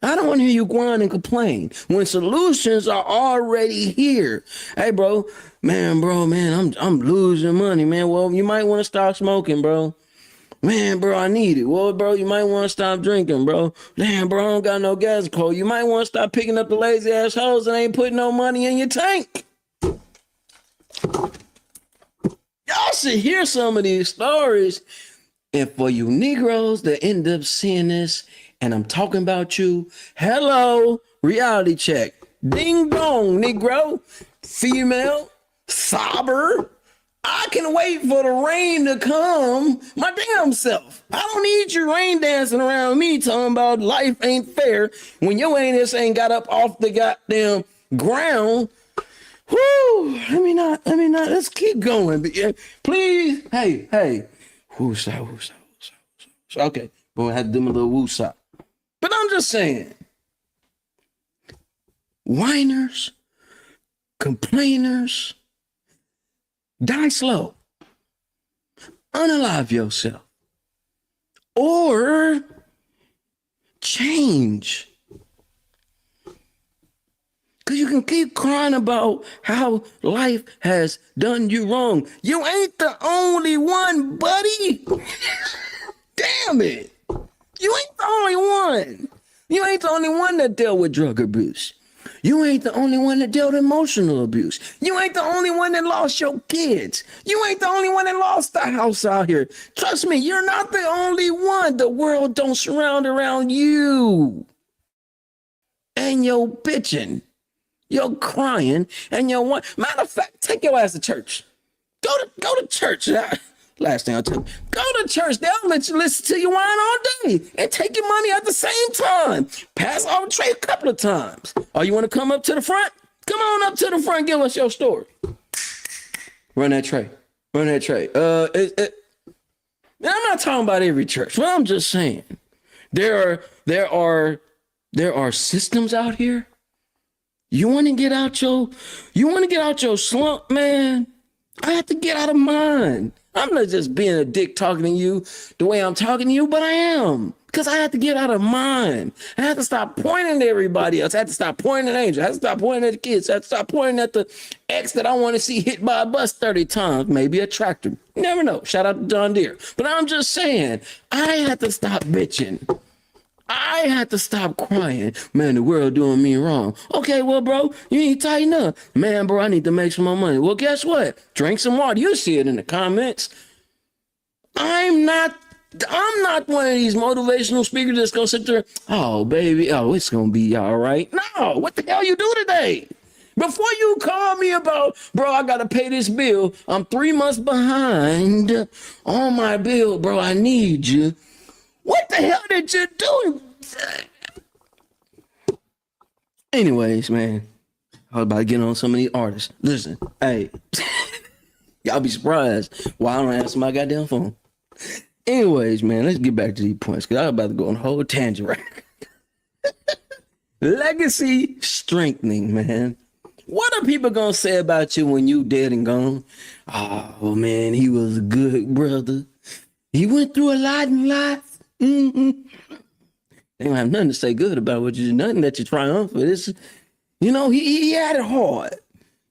I don't want to hear you whine and complain when solutions are already here. Hey, bro, I'm losing money, man. Well, you might want to stop smoking, bro. Man, bro, I need it. Well, bro, you might want to stop drinking, bro. Damn, bro, I don't got no gas cold. You might want to stop picking up the lazy ass hoes and ain't putting no money in your tank. Y'all should hear some of these stories. And for you Negroes that end up seeing this, and I'm talking about you, hello, reality check. Ding dong, Negro, female, sober. I can wait for the rain to come my damn self. I don't need you rain dancing around me talking about life ain't fair when your anus ain't got up off the goddamn ground. Whoo, let me not, let's keep going. But yeah, please, hey, woo-sa. Okay, but I had to do my little woo-sa. But I'm just saying, whiners, complainers, die slow. Unalive yourself. Or change. Because you can keep crying about how life has done you wrong. You ain't the only one, buddy. Damn it. You ain't the only one. You ain't the only one that dealt with drug abuse. You ain't the only one that dealt with emotional abuse. You ain't the only one that lost your kids. You ain't the only one that lost the house out here. Trust me, you're not the only one. The world don't surround around you. And you're bitching. You're crying. And you're one. Matter of fact, take your ass to church. Go to church. Last thing I'll tell you, go to church. They'll let you listen to you whine all day and take your money at the same time. Pass all the tray a couple of times. Oh, you want to come up to the front? Come on up to the front. Give us your story. Run that tray. Run that tray. I'm not talking about every church. Well, I'm just saying there are systems out here. You want to get out your slump, man? I have to get out of mine. I'm not just being a dick talking to you the way I'm talking to you, but I am. Because I have to get out of mine. I have to stop pointing at everybody else. I have to stop pointing at Angel. I have to stop pointing at the kids. I have to stop pointing at the ex that I want to see hit by a bus 30 times, maybe a tractor. You never know. Shout out to John Deere. But I'm just saying, I have to stop bitching. I had to stop crying. Man, the world doing me wrong. Okay, well, bro, you need to tighten up. Man, bro, I need to make some more money. Well, guess what? Drink some water. You see it in the comments. I'm not one of these motivational speakers that's going to sit there, oh, baby, oh, it's going to be all right. No, what the hell you do today? Before you call me about, bro, I got to pay this bill. I'm 3 months behind on my bill, bro. I need you. What the hell did you do? Anyways, man, I was about to get on some of these artists. Listen, hey, y'all be surprised why I don't answer my goddamn phone. Anyways, man, let's get back to these points because I'm about to go on a whole tangent right. Legacy strengthening, man. What are people gonna say about you when you dead and gone? Oh man, he was a good brother. He went through a lot in life. Mm-hmm. They don't have nothing to say good about what you, nothing that you triumph for. This, you know, he had it hard.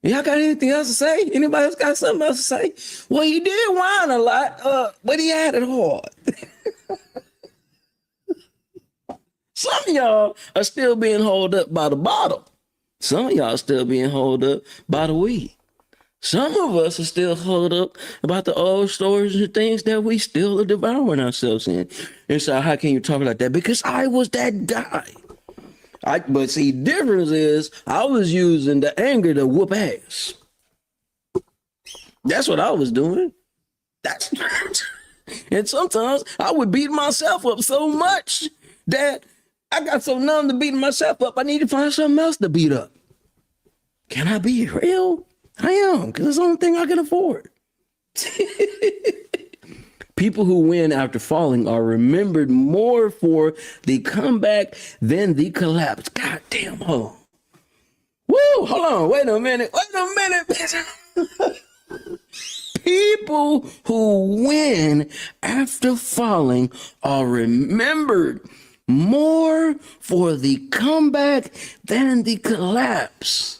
Y'all got anything else to say? Anybody else got something else to say? Well, he did whine a lot, but he had it hard. Some of y'all are still being held up by the bottle. Some of y'all still being held up by the weed. Some of us are still held up about the old stories and things that we still are devouring ourselves in. And so how can you talk like that? Because I was that guy. But see, difference is I was using the anger to whoop ass. That's what I was doing. And sometimes I would beat myself up so much that I got so numb to beating myself up, I need to find something else to beat up. Can I be real? I am, because it's the only thing I can afford. People who win after falling are remembered more for the comeback than the collapse. God damn, hold on. Woo, hold on, wait a minute. People who win after falling are remembered more for the comeback than the collapse.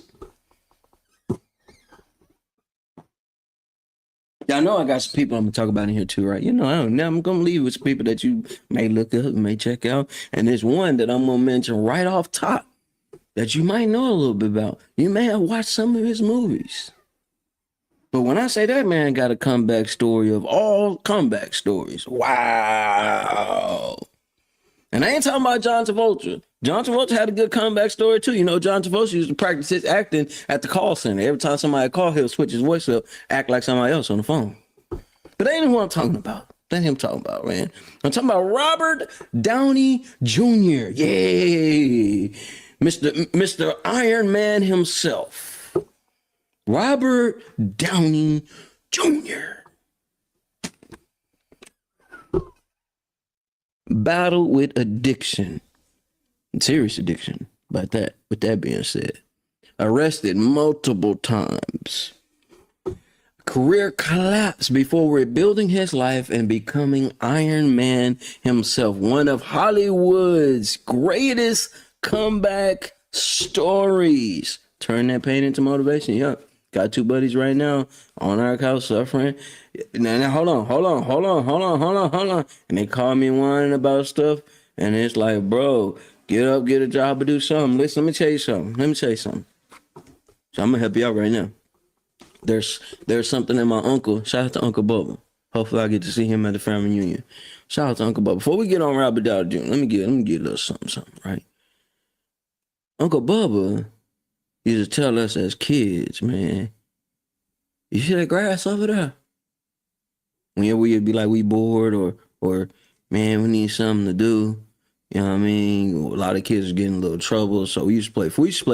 Y'all know I got some people I'm gonna talk about in here too, right? You know, I'm gonna leave with some people that you may look up, may check out, and there's one that I'm gonna mention right off top that you might know a little bit about. You may have watched some of his movies, but when I say that man got a comeback story of all comeback stories, wow! And I ain't talking about John Travolta. John Travolta had a good comeback story too. You know, John Travolta used to practice his acting at the call center. Every time somebody called, he'll switch his voice up, act like somebody else on the phone. But that ain't what I'm talking about. That ain't him talking about, man. I'm talking about Robert Downey Jr. Yay. Mr. Iron Man himself. Robert Downey Jr. Battled with addiction. Serious addiction. With that being said, arrested multiple times. Career collapse before rebuilding his life and becoming Iron Man himself. One of Hollywood's greatest comeback stories. Turn that pain into motivation. Yup. Got two buddies right now on our couch suffering. Now, hold on. And they call me whining about stuff. And it's like, bro, get up, get a job, or do something. Listen, let me tell you something. So I'm gonna help you out right now. There's something that my uncle, shout out to Uncle Bubba. Hopefully I get to see him at the family reunion. Shout out to Uncle Bubba. Before we get on Robert Downey Jr., let me get a little something, right? Uncle Bubba used to tell us as kids, man, you see that grass over there? Whenever we'd be like, we bored or man, we need something to do. You know what I mean? A lot of kids are getting in a little trouble. So we used to play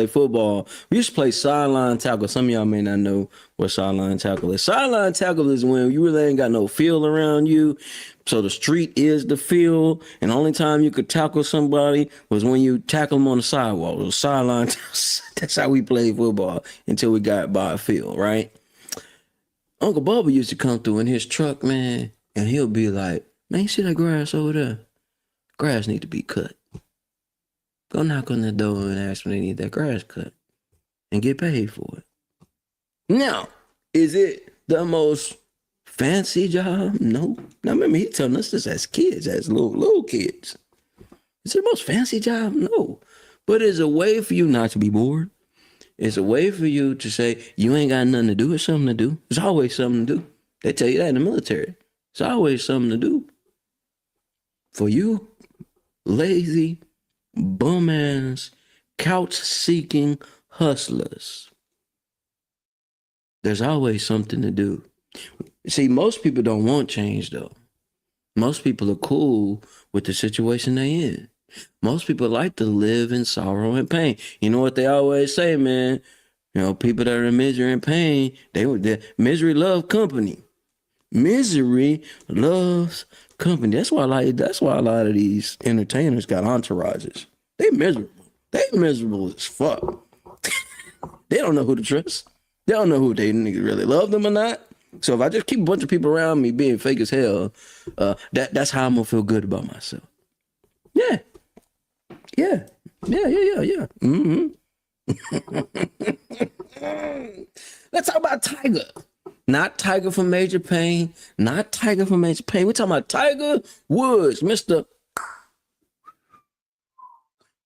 football. We used to play sideline tackle. Some of y'all may not know what sideline tackle is. Sideline tackle is when you really ain't got no field around you. So the street is the field. And the only time you could tackle somebody was when you tackle them on the sidewalk. It was sideline. That's how we played football until we got by a field, right? Uncle Bubba used to come through in his truck, man, and he'll be like, man, you see that grass over there? Grass need to be cut. Go knock on the door and ask when they need that grass cut and get paid for it. Now, is it the most fancy job? No. Now, remember, he telling us this as kids, as little kids. Is it the most fancy job? No. But it's a way for you not to be bored. It's a way for you to say, you ain't got nothing to do. It's something to do. There's always something to do. They tell you that in the military. It's always something to do. For you, lazy, bum-ass, couch-seeking hustlers, there's always something to do. See, most people don't want change, though. Most people are cool with the situation they in. Most people like to live in sorrow and pain. You know what they always say, man? You know, people that are in misery and pain, misery love company. Misery loves company. That's why a lot of these entertainers got entourages. They miserable. They miserable as fuck. They don't know who to trust. They don't know who they really love them or not. So if I just keep a bunch of people around me being fake as hell, that's how I'm gonna feel good about myself. Yeah. Mm-hmm. Let's talk about Tiger. Not Tiger from Major Payne. We're talking about Tiger Woods, Mr.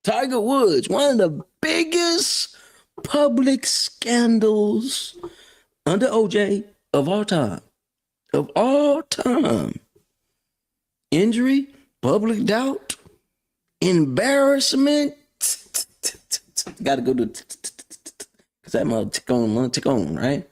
Tiger Woods, one of the biggest public scandals under OJ of all time. Of all time. Injury, public doubt, embarrassment. Gotta go to because that mother tick on, right?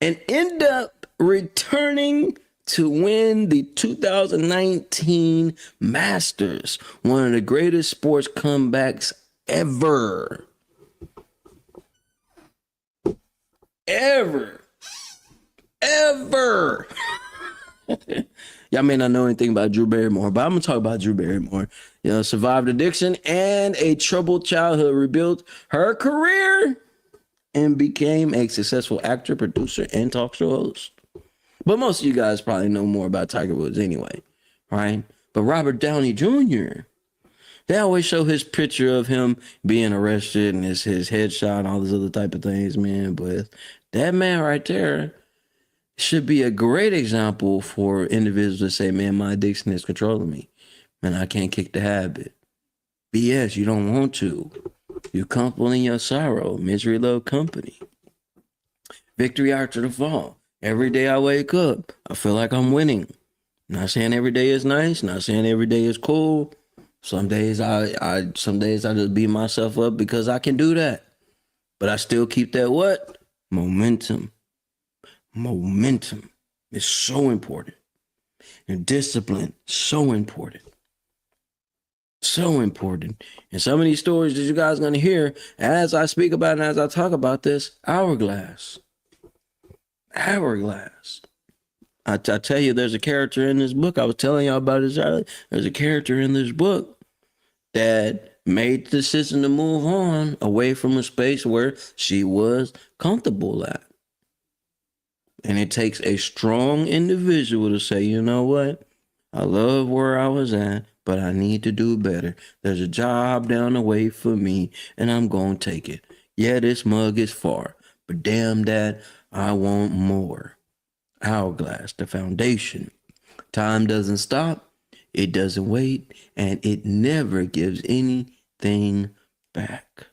And end up returning to win the 2019 Masters, one of the greatest sports comebacks ever. Y'all may not know anything about Drew Barrymore, but I'm gonna talk about Drew Barrymore. You know, survived addiction and a troubled childhood, rebuilt her career, and became a successful actor, producer, and talk show host. But most of you guys probably know more about Tiger Woods anyway, right? But Robert Downey Jr., they always show his picture of him being arrested and his headshot and all these other type of things, man. But that man right there should be a great example for individuals to say, man, my addiction is controlling me. Man, I can't kick the habit. BS, you don't want to. You're comfortable in your sorrow. Misery love company. Victory after the fall. Every day I wake up, I feel like I'm winning. Not saying every day is nice. Not saying every day is cool. Some days I just beat myself up because I can do that. But I still keep that what? Momentum. Momentum is so important. And discipline, so important. So important. And some of these stories that you guys are going to hear as I speak about and as I talk about this, hourglass. I tell you, there's a character in this book. I was telling y'all about this earlier. There's a character in this book that made the decision to move on away from a space where she was comfortable at. And it takes a strong individual to say, you know what? I love where I was at, but I need to do better. There's a job down the way for me, and I'm going to take it. Yeah, this mug is far, but damn that, I want more. Hourglass, the foundation. Time doesn't stop, it doesn't wait, and it never gives anything back.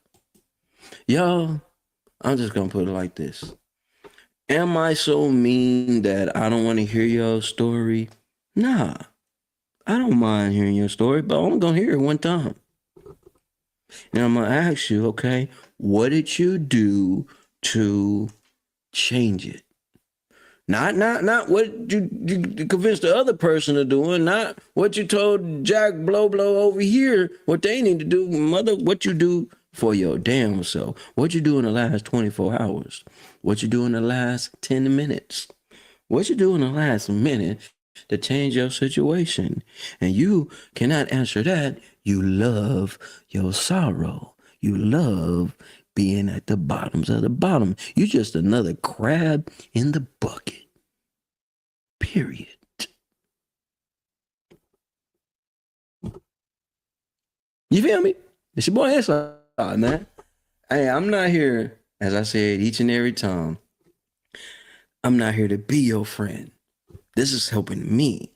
Y'all, I'm just gonna put it like this. Am I so mean that I don't want to hear your story? Nah, I don't mind hearing your story, but I'm gonna hear it one time. And I'm gonna ask you, okay, what did you do to change it? Not what you convinced the other person of doing, not what you told Jack Blow over here, what they need to do, mother, what you do for your damn self. What you do in the last 24 hours. What you do in the last 10 minutes. What you do in the last minute to change your situation. And you cannot answer that. You love your sorrow. You love being at the bottoms of the bottom. You just another crab in the bucket. Period. You feel me? It's your boy Inside, man. Hey, I'm not here, as I said each and every time, I'm not here to be your friend. This is helping me.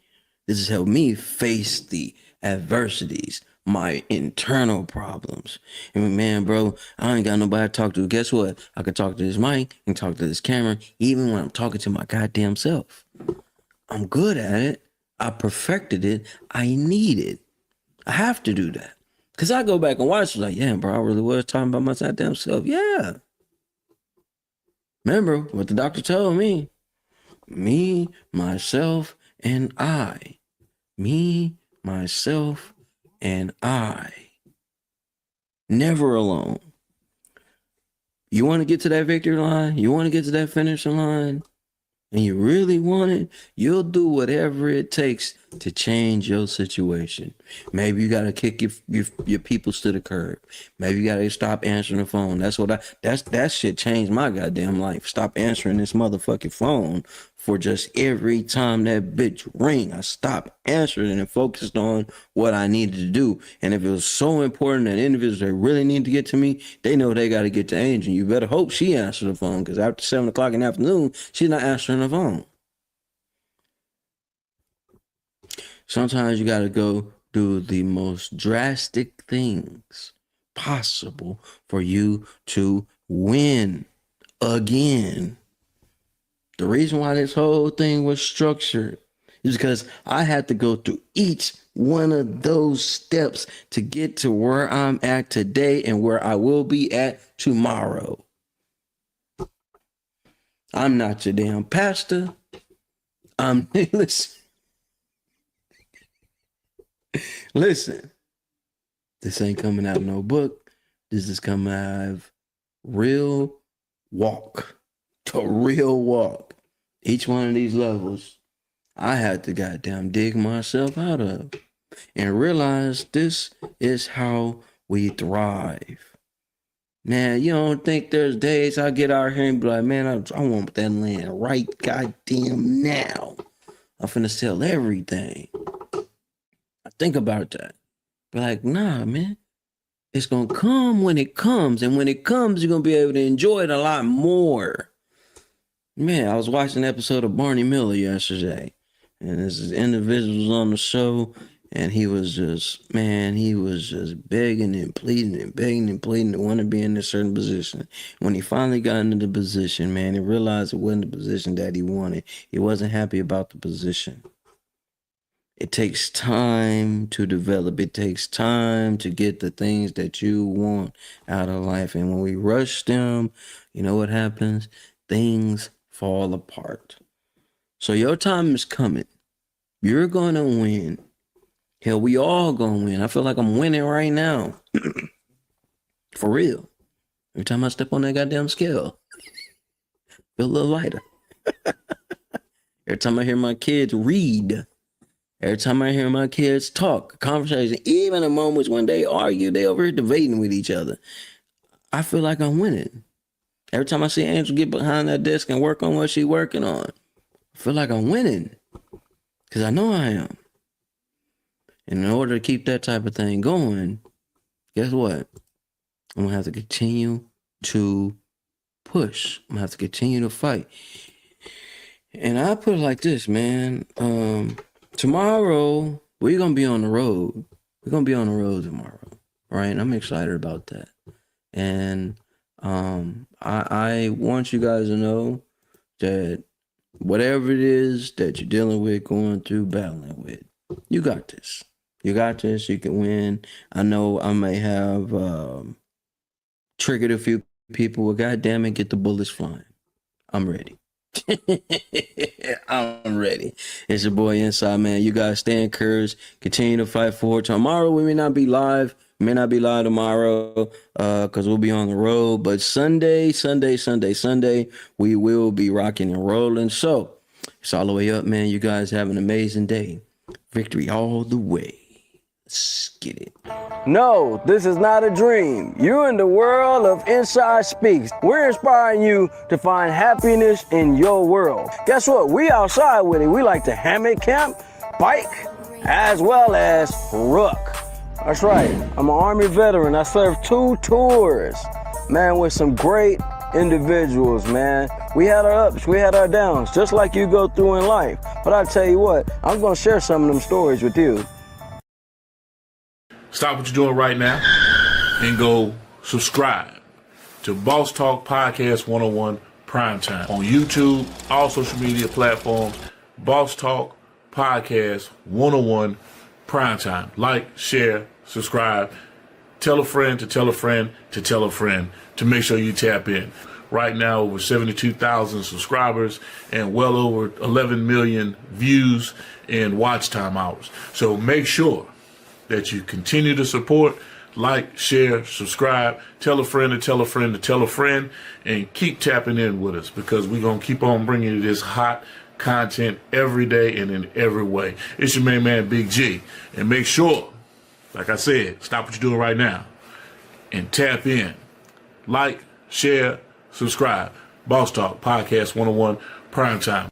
This has helped me face the adversities, my internal problems. And man, bro, I ain't got nobody to talk to. Guess what? I can talk to this mic and talk to this camera, even when I'm talking to my goddamn self. I'm good at it. I perfected it. I need it. I have to do that. Because I go back and watch, like, yeah, bro, I really was talking about my goddamn self. Yeah. Remember what the doctor told me. Me, myself, and I. Me, myself, and I. Never alone. You want to get to that victory line? You want to get to that finishing line? And you really want it, you'll do whatever it takes to change your situation. Maybe you gotta kick your peoples to the curb. Maybe you gotta stop answering the phone. That shit changed my goddamn life. Stop answering this motherfucking phone for just every time that bitch ring. I stopped answering and focused on what I needed to do. And if it was so important that individuals that really need to get to me, they know they got to get to Angel. You better hope she answers the phone, because after 7 o'clock in the afternoon, she's not answering the phone. Sometimes you got to go do the most drastic things possible for you to win again. The reason why this whole thing was structured is because I had to go through each one of those steps to get to where I'm at today and where I will be at tomorrow. I'm not your damn pastor. Listen, this ain't coming out of no book. This is coming out of real walk. To real walk. Each one of these levels, I had to goddamn dig myself out of and realize this is how we thrive. Man, you don't think there's days I get out here and be like, man, I want that land right goddamn now. I'm finna sell everything. I think about that. Be like, nah, man. It's gonna come when it comes. And when it comes, you're gonna be able to enjoy it a lot more. Man, I was watching an episode of Barney Miller yesterday, and this individual was on the show, and he was just begging and pleading to want to be in a certain position. When he finally got into the position, man, he realized it wasn't the position that he wanted. He wasn't happy about the position. It takes time to develop. It takes time to get the things that you want out of life. And when we rush them, you know what happens? Things fall apart. So your time is coming. You're going to win. Hell, we all going to win. I feel like I'm winning right now. For real. Every time I step on that goddamn scale, feel a little lighter. Every time I hear my kids read, every time I hear my kids talk, conversation, even the moments when they argue, they over here debating with each other, I feel like I'm winning. Every time I see Angel get behind that desk and work on what she's working on, I feel like I'm winning. Because I know I am. And in order to keep that type of thing going, guess what? I'm going to have to continue to push. I'm gonna have to continue to fight. And I put it like this, man. Tomorrow we're gonna be on the road. We're gonna be on the road tomorrow, right? And I'm excited about that. And I want you guys to know that whatever it is that you're dealing with, going through, battling with, you got this. You got this. You can win. I know I may have triggered a few people. Well, God damn it, get the bullets flying. I'm ready. I'm ready. It's your boy Inside, man. You guys stay encouraged. Continue to fight for tomorrow. We may not be live. May not be live tomorrow because we'll be on the road. But Sunday, we will be rocking and rolling. So it's all the way up, man. You guys have an amazing day. Victory all the way. Let's get it. No, this is not a dream. You're in the world of Inside Speaks. We're inspiring you to find happiness in your world. Guess what? We outside with it. We like to hammock camp, bike, as well as rook. That's right. I'm an Army veteran. I served 2 tours, man, with some great individuals, man. We had our ups, we had our downs, just like you go through in life. But I tell you what, I'm going to share some of them stories with you. Stop what you're doing right now and go subscribe to Boss Talk Podcast 101 Primetime on YouTube, all social media platforms. Boss Talk Podcast 101 Primetime. Like, share, subscribe. Tell a friend to tell a friend to tell a friend to make sure you tap in. Right now, over 72,000 subscribers and well over 11 million views and watch time hours. So make sure that you continue to support, like, share, subscribe, tell a friend to tell a friend to tell a friend, and keep tapping in with us because we're going to keep on bringing you this hot content every day and in every way. It's your main man, Big G. And make sure, like I said, stop what you're doing right now and tap in. Like, share, subscribe. Boss Talk Podcast 101 Primetime.